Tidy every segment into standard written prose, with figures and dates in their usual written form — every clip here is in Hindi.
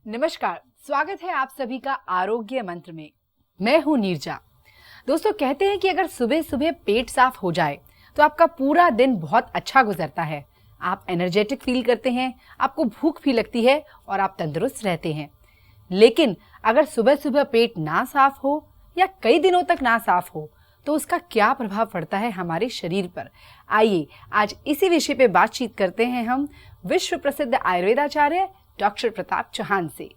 नमस्कार, स्वागत है आप सभी का आरोग्य मंत्र में। मैं हूं नीरजा। दोस्तों, कहते हैं कि अगर सुबह सुबह पेट साफ हो जाए तो आपका पूरा दिन बहुत अच्छा गुजरता है। आप एनर्जेटिक फील करते हैं, आपको भूख भी लगती है और आप तंदुरुस्त रहते हैं। लेकिन अगर सुबह सुबह पेट ना साफ हो या कई दिनों तक ना साफ हो तो उसका क्या प्रभाव पड़ता है हमारे शरीर पर। आइए आज इसी विषय पे बातचीत करते हैं हम विश्व प्रसिद्ध आयुर्वेदाचार्य डॉक्टर प्रताप चौहान से।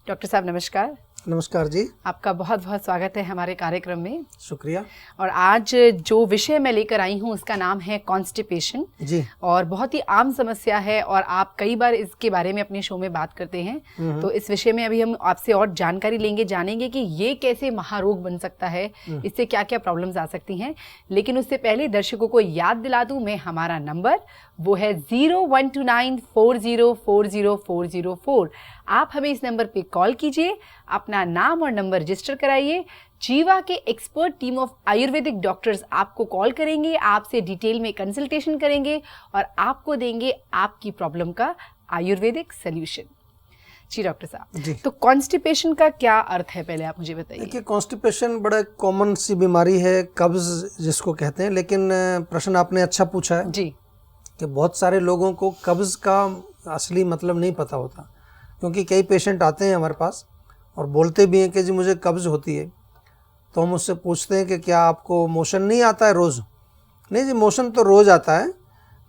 डॉक्टर साहब नमस्कार। नमस्कार जी। आपका बहुत बहुत स्वागत है हमारे कार्यक्रम में। शुक्रिया। और आज जो विषय मैं लेकर आई हूँ उसका नाम है कॉन्स्टिपेशन जी। और बहुत ही आम समस्या है और आप कई बार इसके बारे में अपने शो में बात करते हैं। तो इस विषय में अभी हम आपसे और जानकारी लेंगे, जानेंगे कि ये कैसे महारोग बन सकता है, इससे क्या क्या प्रॉब्लम्स आ सकती हैं। लेकिन उससे पहले दर्शकों को याद दिला दूं मैं, हमारा नंबर वो है 0129404004। आप हमें इस नंबर पे कॉल कीजिए, अपना नाम और नंबर रजिस्टर कराइए। जीवा के expert team of Ayurvedic doctors आपको कॉल करेंगे, आपसे डिटेल में कंसल्टेशन करेंगे और आपको देंगे आपकी प्रॉब्लम का आयुर्वेदिक सॉल्यूशन। जी डॉक्टर साहब, तो कॉन्स्टिपेशन का क्या अर्थ है, पहले आप मुझे बताइए। देखिए, कॉन्स्टिपेशन बड़ा कॉमन सी बीमारी है, कब्ज जिसको कहते हैं। लेकिन प्रश्न आपने अच्छा पूछा है जी कि बहुत सारे लोगों को कब्ज का असली मतलब नहीं पता होता, क्योंकि कई पेशेंट आते हैं हमारे पास और बोलते भी हैं कि जी मुझे कब्ज़ होती है। तो हम उससे पूछते हैं कि क्या आपको मोशन नहीं आता है रोज़? नहीं जी, मोशन तो रोज़ आता है,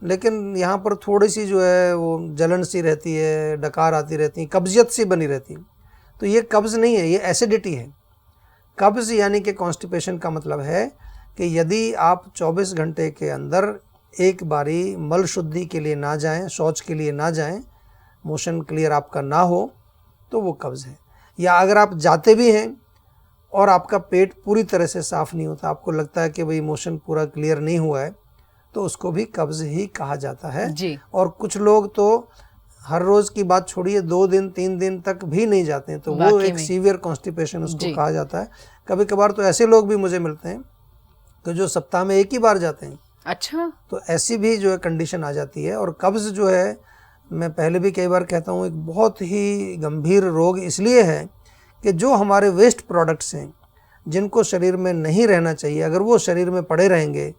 लेकिन यहाँ पर थोड़ी सी जो है वो जलन सी रहती है, डकार आती रहती है, कब्जियत सी बनी रहती है। तो ये कब्ज़ नहीं है, ये एसिडिटी है। कब्ज़ यानी कि कॉन्स्टिपेशन का मतलब है कि यदि आप 24 घंटे के अंदर एक बारी मल शुद्धि के लिए ना जाएं, शौच के लिए ना जाएं, मोशन क्लियर आपका ना हो, तो वो कब्ज़ है। या अगर आप जाते भी हैं और आपका पेट पूरी तरह से साफ़ नहीं होता, आपको लगता है कि भाई मोशन पूरा क्लियर नहीं हुआ है, तो उसको भी कब्ज़ ही कहा जाता है जी। और कुछ लोग तो हर रोज़ की बात छोड़िए, 2 दिन 3 दिन तक भी नहीं जाते हैं, तो वो एक सीवियर कॉन्स्टिपेशन उसको कहा जाता है। कभी कभार तो ऐसे लोग भी मुझे मिलते हैं कि जो सप्ताह में एक ही बार जाते हैं। अच्छा। तो ऐसी भी जो है कंडीशन आ जाती है। और कब्ज़ जो है, मैं पहले भी कई बार कहता हूँ, एक बहुत ही गंभीर रोग इसलिए है कि जो हमारे वेस्ट प्रोडक्ट्स हैं जिनको शरीर में नहीं रहना चाहिए, अगर वो शरीर में पड़े रहेंगे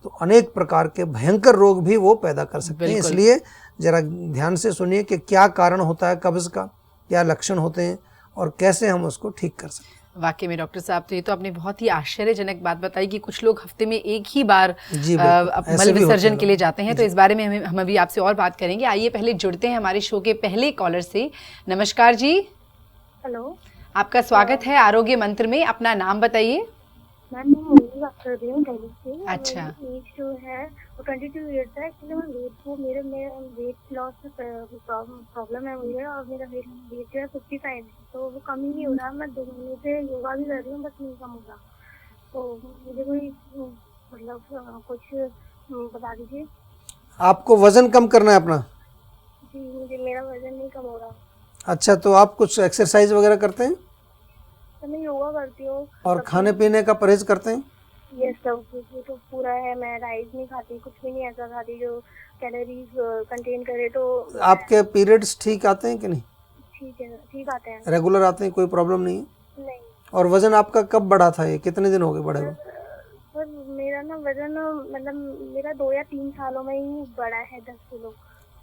तो अनेक प्रकार के भयंकर रोग भी वो पैदा कर सकते हैं। इसलिए ज़रा ध्यान से सुनिए कि क्या कारण होता है कब्ज़ का, क्या लक्षण होते हैं और कैसे हम उसको ठीक कर सकते हैं। वाकई में डॉक्टर साहब, तो ये तो आपने बहुत ही आश्चर्यजनक बात बताई कि कुछ लोग हफ्ते में एक ही बार मल विसर्जन के लिए जाते हैं। तो इस बारे में हम अभी आपसे और बात करेंगे। आइए पहले जुड़ते हैं हमारे शो के पहले कॉलर से। नमस्कार जी। हेलो, आपका स्वागत है आरोग्य मंत्र में। अपना नाम बताइए। मैम मैं बात कर रही हूँ दिल्ली से। अच्छा। एज जो है वो 22 ईयर्स है। एक्चुअली मैं मेरे वेट लॉस प्रॉब्लम है मुझे, और मेरा वेट जो है 55 है, तो वो कम ही नहीं हो रहा। मैं 2 महीने से योगा भी कर रही हूँ, बस नहीं कम हो रहा। तो मुझे कोई मतलब कुछ बता दीजिए। आपको वज़न कम करना है अपना? जी, मुझे मेरा वज़न नहीं कम हो रहा। अच्छा, तो आप कुछ एक्सरसाइज वगैरह करते हैं? मैं योगा करती हूँ। और खाने पीने का परहेज करते हैं? यस, सब कुछ तो पूरा है। मैं राइस नहीं खाती, कुछ भी नहीं ऐसा खाती जो कैलोरीज कंटेन करे। तो आपके पीरियड्स ठीक आते हैं कि नहीं? ठीक है, ठीक आते हैं, रेगुलर आते हैं, कोई प्रॉब्लम नहीं है? नहीं। और वजन आपका कब बढ़ा था? ये कितने दिन हो गए बढ़े हुए? पर मेरा ना वजन मतलब मेरा 2 या 3 सालों में ही बढ़ा है 10 किलो।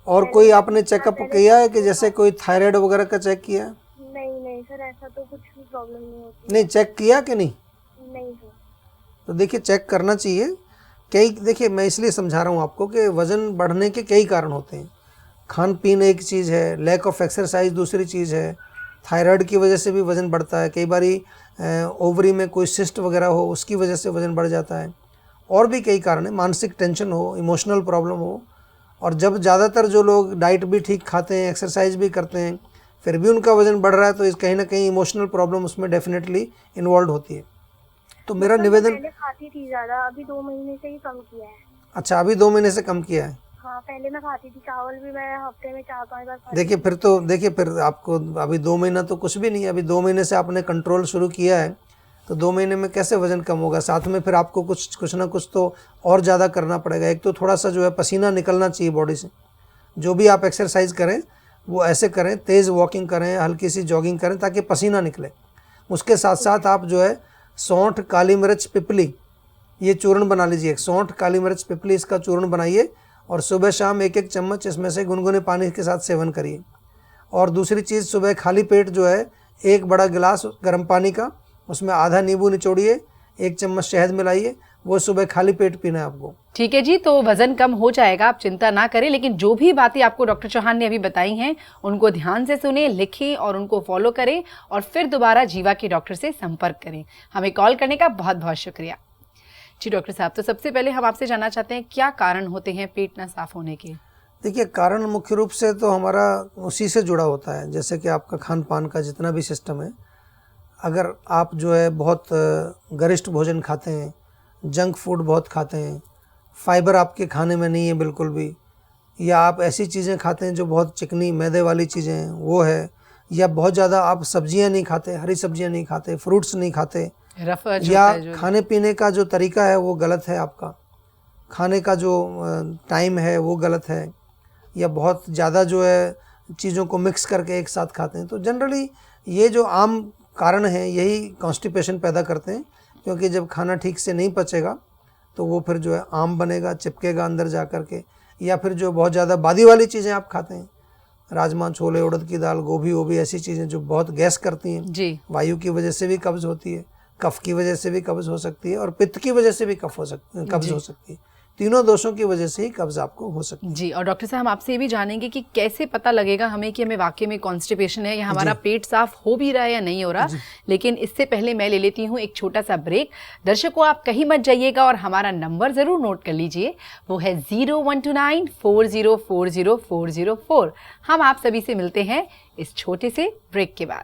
और कोई आपने चेकअप किया है कि जैसे कोई थायराइड वगैरह का चेक किया है? नहीं सर, ऐसा तो कुछ भी प्रॉब्लम नहीं होती। नहीं, चेक किया कि नहीं? नहीं सर। तो देखिए, चेक करना चाहिए। देखिए, मैं इसलिए समझा रहा हूँ आपको कि वज़न बढ़ने के कई कारण होते हैं। खान पीन एक चीज़ है, लैक ऑफ एक्सरसाइज दूसरी चीज़ है, थायराइड की वजह से भी वज़न बढ़ता है, कई बारी ओवरी में कोई सिस्ट वगैरह हो उसकी वजह से वज़न बढ़ जाता है, और भी कई कारण है, मानसिक टेंशन हो, इमोशनल प्रॉब्लम हो। और जब ज़्यादातर जो लोग डाइट भी ठीक खाते हैं, एक्सरसाइज भी करते हैं, फिर भी उनका वज़न बढ़ रहा है, तो इस कहीं ना कहीं इमोशनल प्रॉब्लम उसमें डेफिनेटली इन्वॉल्व होती है। तो मेरा निवेदन, पहले खाती थी ज़्यादा, अभी 2 महीने से ही कम किया है। अच्छा, अभी 2 महीने से कम किया है? हाँ, पहले मैं खाती थी, चावल भी मैं हफ्ते में 4-5 बार खाती। देखिए फिर आपको अभी 2 महीना तो कुछ भी नहीं है। अभी 2 महीने से आपने कंट्रोल शुरू किया है, तो 2 महीने में कैसे वज़न कम होगा? साथ में फिर आपको कुछ ना कुछ तो और ज़्यादा करना पड़ेगा। एक तो थोड़ा सा जो है पसीना निकलना चाहिए बॉडी से। जो भी आप एक्सरसाइज करें वो ऐसे करें, तेज़ वॉकिंग करें, हल्की सी जॉगिंग करें ताकि पसीना निकले। उसके साथ साथ आप जो है सौंठ, काली मिर्च, पिपली, ये चूर्ण बना लीजिए। सौंठ, काली मिर्च, पिपली, इसका चूर्ण बनाइए और सुबह शाम 1-1 चम्मच इसमें से गुनगुने पानी के साथ सेवन करिए। और दूसरी चीज़, सुबह खाली पेट जो है 1 बड़ा गिलास गर्म पानी का, उसमें आधा नींबू निचोड़िए, 1 चम्मच शहद मिलाइए, वो सुबह खाली पेट पीना है आपको। ठीक है जी, तो वजन कम हो जाएगा, आप चिंता ना करें। लेकिन जो भी बातें आपको डॉक्टर चौहान ने अभी बताई हैं उनको ध्यान से सुने, लिखें और उनको फॉलो करें और फिर दोबारा जीवा के डॉक्टर से संपर्क करें। हमें कॉल करने का बहुत बहुत शुक्रिया। जी डॉक्टर साहब, तो सबसे पहले हम आपसे जानना चाहते हैं क्या कारण होते हैं पेट ना साफ होने के? देखिए, कारण मुख्य रूप से तो हमारा उसी से जुड़ा होता है, जैसे कि आपका खान पान का जितना भी सिस्टम है। अगर आप जो है बहुत गरिष्ठ भोजन खाते हैं, जंक फूड बहुत खाते हैं, फाइबर आपके खाने में नहीं है बिल्कुल भी, या आप ऐसी चीज़ें खाते हैं जो बहुत चिकनी मैदे वाली चीज़ें हैं वो है, या बहुत ज़्यादा आप सब्जियां नहीं खाते, हरी सब्जियां नहीं खाते, फ्रूट्स नहीं खाते, या खाने पीने का जो तरीका है वो गलत है, आपका खाने का जो टाइम है वो गलत है, या बहुत ज़्यादा जो है चीज़ों को मिक्स करके एक साथ खाते हैं। तो जनरली ये जो आम कारण हैं यही कॉन्स्टिपेशन पैदा करते हैं, क्योंकि जब खाना ठीक से नहीं पचेगा तो वो फिर जो है आम बनेगा, चिपकेगा अंदर जा कर के। या फिर जो बहुत ज़्यादा बादी वाली चीज़ें आप खाते हैं, राजमा, छोले, उड़द की दाल, गोभी वोभी, ऐसी चीज़ें जो बहुत गैस करती हैं जी, वायु की वजह से भी कब्ज़ होती है, कफ की वजह से भी कब्ज़ हो सकती है और पित्त की वजह से भी कब्ज़ हो सकती है। तीनों दोषों की वजह से ही कब्ज़ आपको हो सकती है। जी, और डॉक्टर साहब हम आपसे ये भी जानेंगे कि कैसे पता लगेगा हमें कि हमें वाकई में कॉन्स्टिपेशन है या हमारा पेट साफ हो भी रहा है या नहीं हो रहा। लेकिन इससे पहले मैं ले लेती हूँ एक छोटा सा ब्रेक। दर्शकों, आप कहीं मत जाइएगा और हमारा नंबर ज़रूर नोट कर लीजिए, वो है 012940404004। हम आप सभी से मिलते हैं इस छोटे से ब्रेक के बाद।